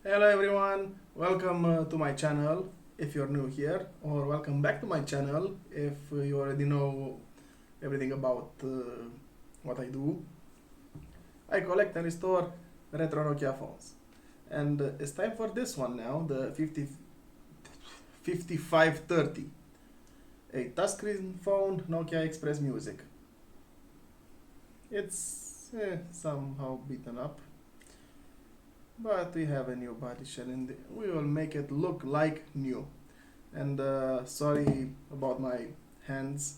Hello everyone, welcome to my channel if you're new here, or welcome back to my channel if you already know everything about what I do. I collect and restore retro Nokia phones, and it's time for this one now, the 5530, a touchscreen phone Nokia XpressMusic. It's somehow beaten up, but we have a new body shell and we will make it look like new. And sorry about my hands,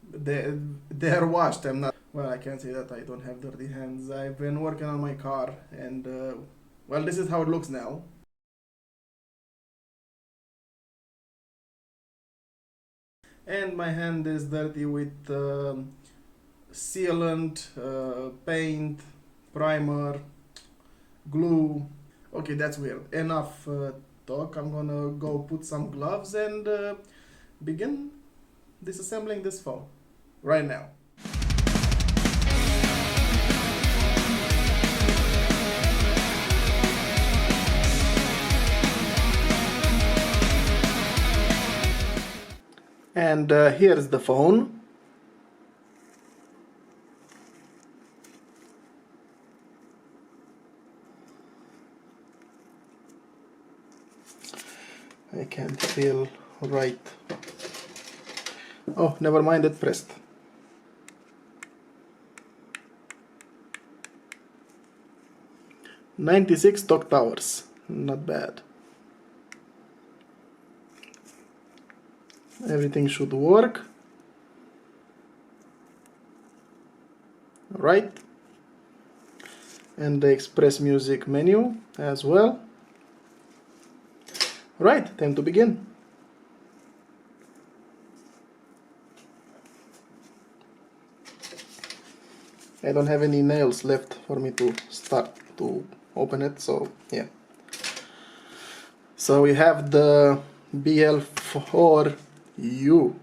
they're washed. I'm not, well, I can't say that I don't have dirty hands. I've been working on my car, and well, this is how it looks now. And my hand is dirty with sealant, paint, primer, glue. Okay, that's weird. Enough talk. I'm gonna go put some gloves and begin disassembling this phone right now. And here's the phone. I can't feel right. Oh, never mind, it pressed. "96 talk towers, not bad. Everything should work. Right. And the XpressMusic menu as well. Right, time to begin. I don't have any nails left for me to start to open it, so yeah. So we have the BL4U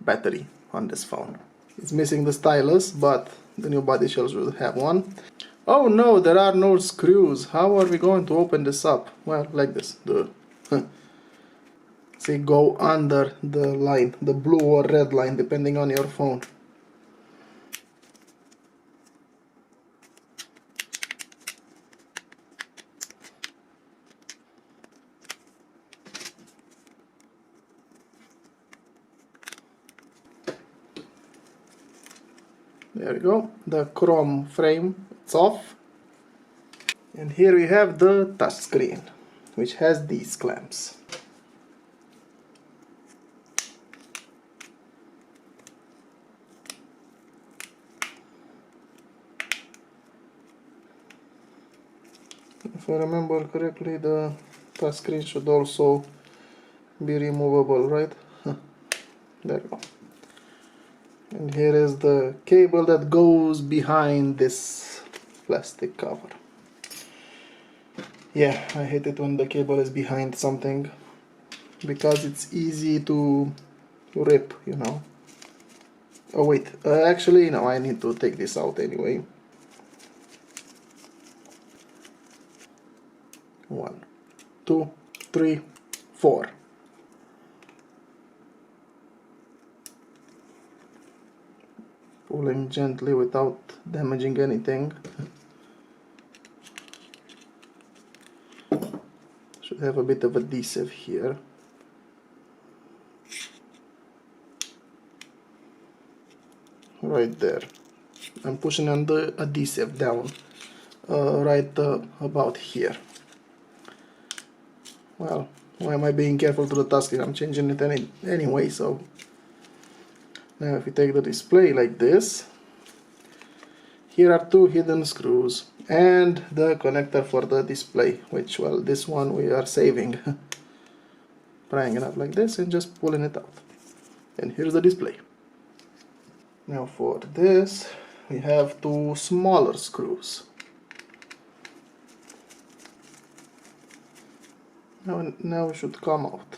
battery on this phone. It's missing the stylus, but the new body shell should have one. Oh no, there are no screws. How are we going to open this up? Well, like this. See, go under the line, the blue or red line, depending on your phone. There we go. The chrome frame, it's off. And here we have the touchscreen, which has these clamps. If I remember correctly, the touchscreen should also be removable, right? There we go. And here is the cable that goes behind this plastic cover. Yeah, I hate it when the cable is behind something, because it's easy to rip, you know. Oh wait, actually no, I need to take this out anyway. 1, 2, 3, 4. Pulling gently without damaging anything. Should have a bit of adhesive here. Right there. I'm pushing on the adhesive down, right about here. Well, why am I being careful to the touchscreen? I'm changing it anyway, so now if we take the display like this, here are 2 hidden screws and the connector for the display, which, well, this one we are saving. Prying it up like this and just pulling it out. And here's the display. Now for this, we have 2 smaller screws. Now it should come out.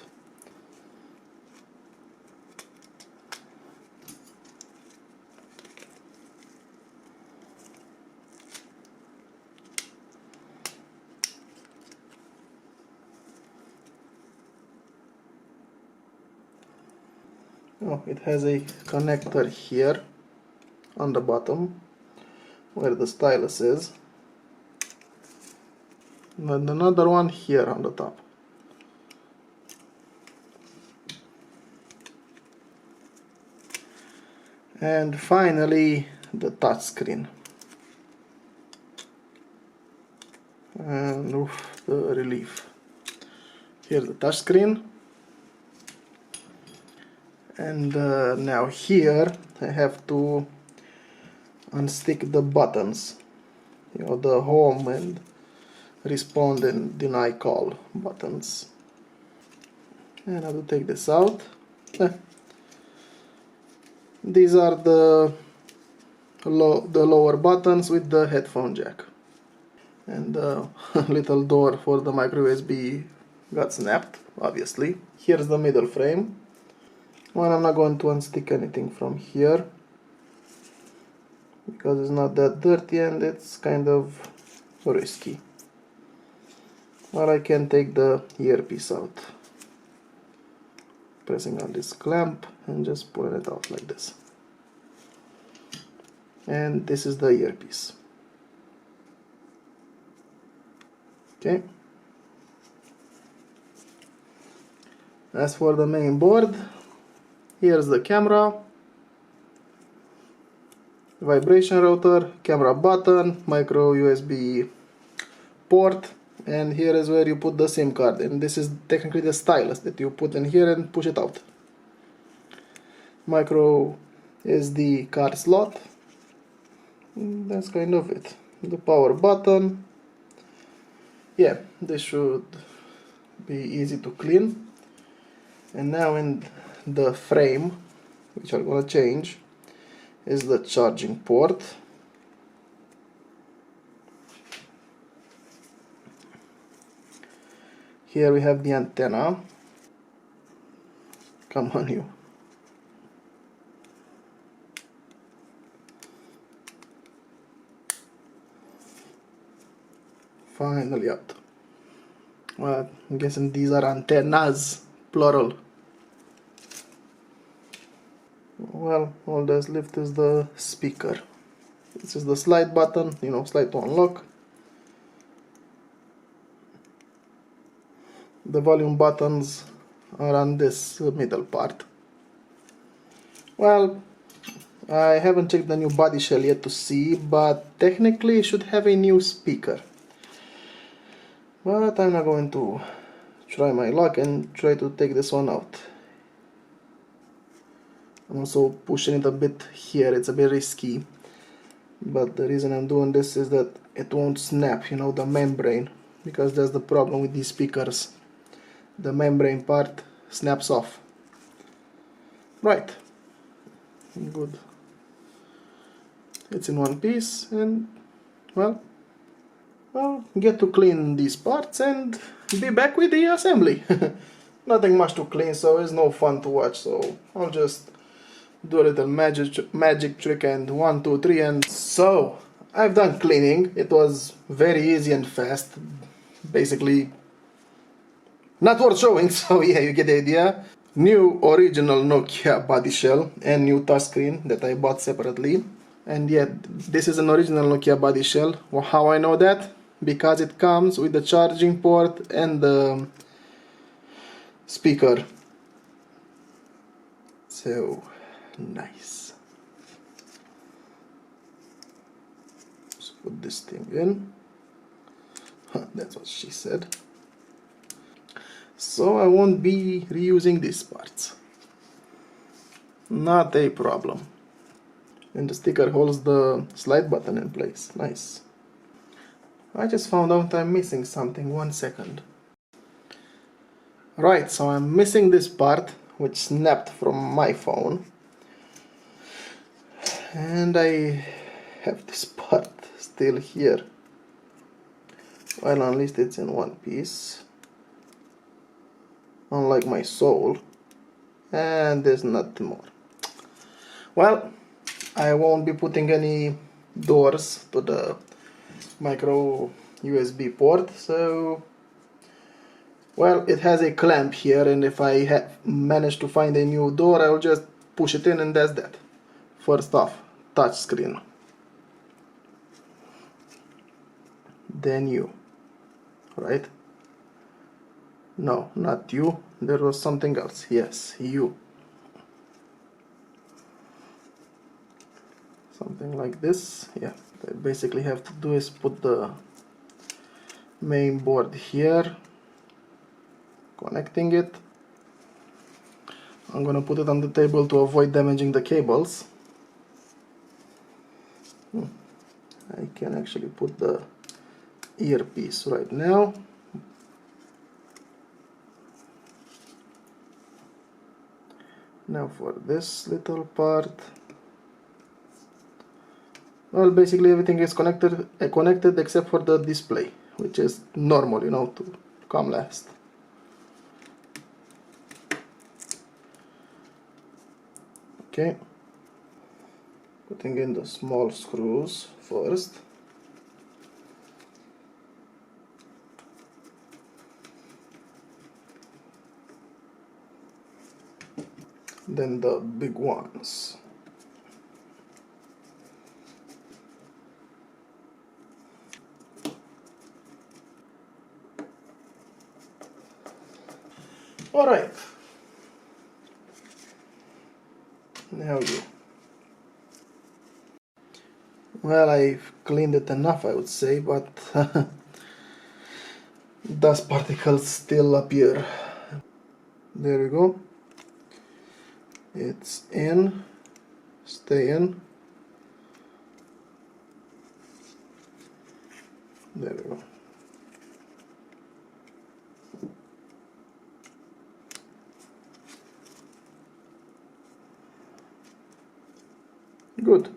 Oh, it has a connector here on the bottom where the stylus is, and another one here on the top. And finally the touch screen. And oof, the relief. Here's the touch screen. And now here I have to unstick the buttons, you know, the home and respond and deny call buttons. And I have to take this out. These are the lower buttons with the headphone jack. And the little door for the micro USB got snapped, obviously. Here's the middle frame. Well, I'm not going to unstick anything from here because it's not that dirty and it's kind of risky. Well, I can take the earpiece out, pressing on this clamp and just pulling it out like this. And this is the earpiece. Okay. As for the main board, here's the camera, vibration router, camera button, micro USB port, and here is where you put the SIM card, and this is technically the stylus that you put in here and push it out. Micro SD card slot. That's kind of it. The power button. Yeah, this should be easy to clean. And now in the frame, which I'm gonna change, is the charging port. Here we have the antenna. Come on, you. Finally out. Well, I'm guessing these are antennas, plural. Well, all that's left is the speaker. This is the slide button, you know, slide to unlock. The volume buttons are on this middle part. Well, I haven't checked the new body shell yet to see, but technically it should have a new speaker. But I'm not going to try my luck and try to take this one out. I'm also pushing it a bit here, it's a bit risky. But the reason I'm doing this is that it won't snap, you know, the membrane. Because that's the problem with these speakers. The membrane part snaps off. Right. Good. It's in one piece and, well, get to clean these parts and be back with the assembly. Nothing much to clean, so it's no fun to watch, so I'll just do a little magic trick and 1, 2, 3 and so I've done cleaning. It was very easy and fast, basically not worth showing, so yeah, you get the idea. New original Nokia body shell and new touchscreen that I bought separately. And yet, this is an original Nokia body shell. Well, how I know that? Because it comes with the charging port and the speaker. So, nice. Let's put this thing in. That's what she said. So I won't be reusing these parts. Not a problem. And the sticker holds the slide button in place. Nice. I just found out I'm missing something. 1 second. Right, so I'm missing this part which snapped from my phone. And I have this part still here. Well, at least it's in one piece. Unlike my soul. And there's nothing more. Well, I won't be putting any doors to the micro USB port, so Well, it has a clamp here, and if I manage to find a new door, I will just push it in, and that's that. First off, touch screen. Then you, right? No, not you. There was something else. Yes, you. Something like this. Yeah. What I basically have to do is put the main board here, connecting it. I'm gonna put it on the table to avoid damaging the cables. I can actually put the earpiece right now. Now for this little part, well, basically everything is connected except for the display, which is normal, you know, to come last. Okay, putting in the small screws first. Then the big ones. Alright. Now you. Well, I've cleaned it enough, I would say, but dust particles still appear. There we go. It's in. Stay in. There we go. Good.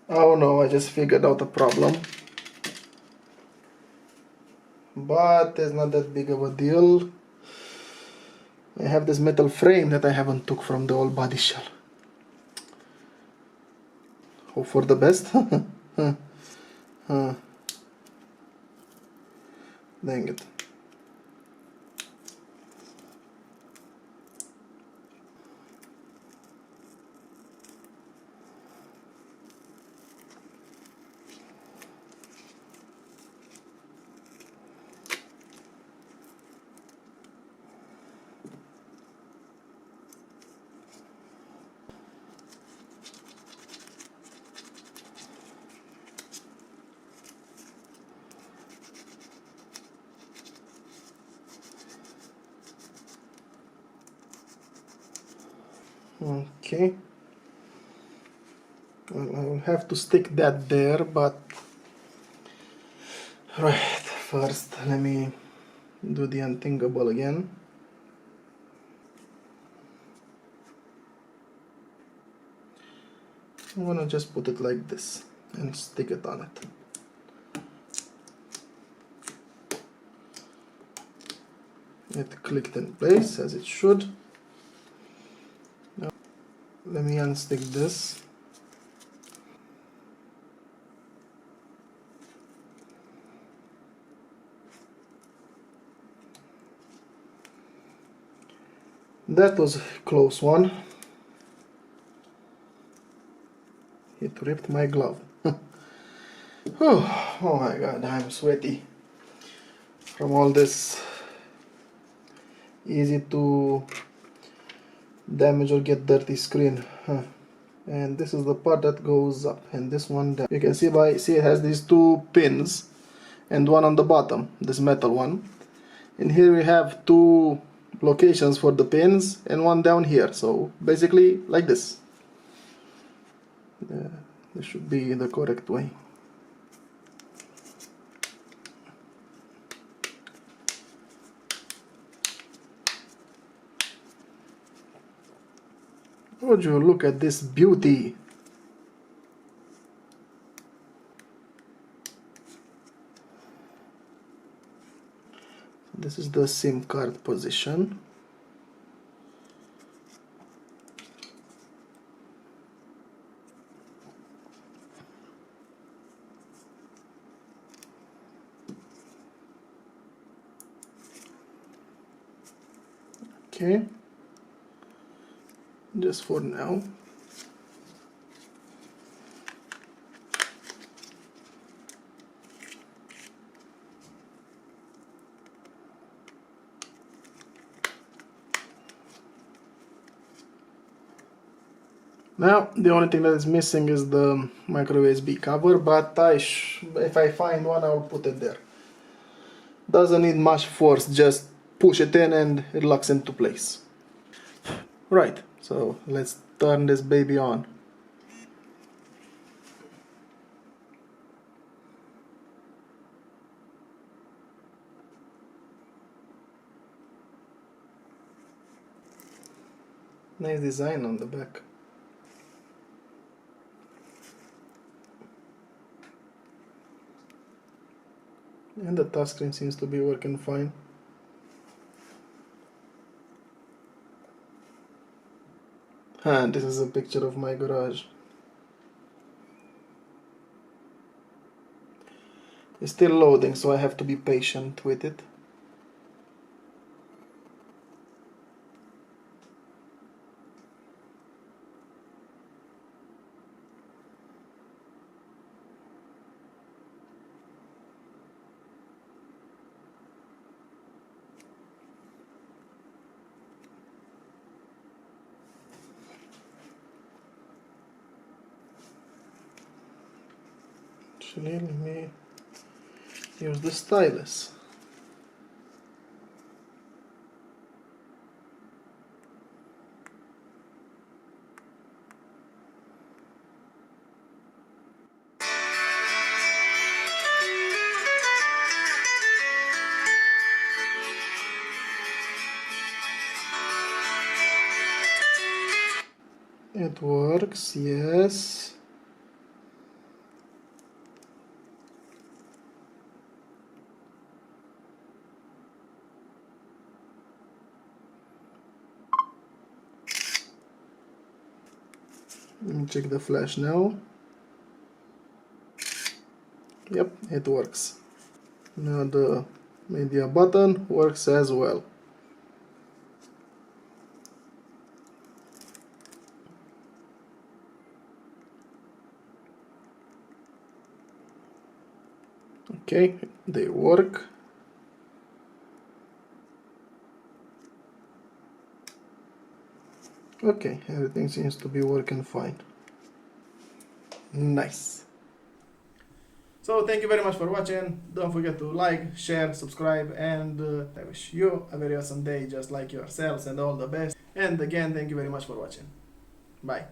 Oh no, I just figured out a problem. But it's not that big of a deal. I have this metal frame that I haven't took from the old body shell. Hope for the best. Dang it. Okay. Well, I will have to stick that there, but right, first let me do the unthinkable again. I'm gonna just put it like this and stick it on it. It clicked in place as it should. Now let me unstick this. That was a close one. It ripped my glove. Oh my god, I'm sweaty from all this. Easy to damage or get dirty screen. And this is the part that goes up, and this one down. You can see it has these two pins and one on the bottom, this metal one. And here we have two locations for the pins and one down here, so basically like this. This should be the correct way. Would you look at this beauty? This is the SIM card position. Okay, just for now. Now the only thing that is missing is the micro USB cover, but if I find one, I'll put it there. Doesn't need much force, just push it in and it locks into place. Right, so let's turn this baby on. Nice design on the back. And the touchscreen seems to be working fine. And this is a picture of my garage. It's still loading, so I have to be patient with it. Actually, let me use the stylus. It works, yes. Let me check the flash now. Yep, it works. Now the media button works as well. Okay, they work. Okay, everything seems to be working fine. Nice. So thank you very much for watching. Don't forget to like, share, subscribe, and I wish you a very awesome day just like yourselves, and all the best. And again, thank you very much for watching. Bye.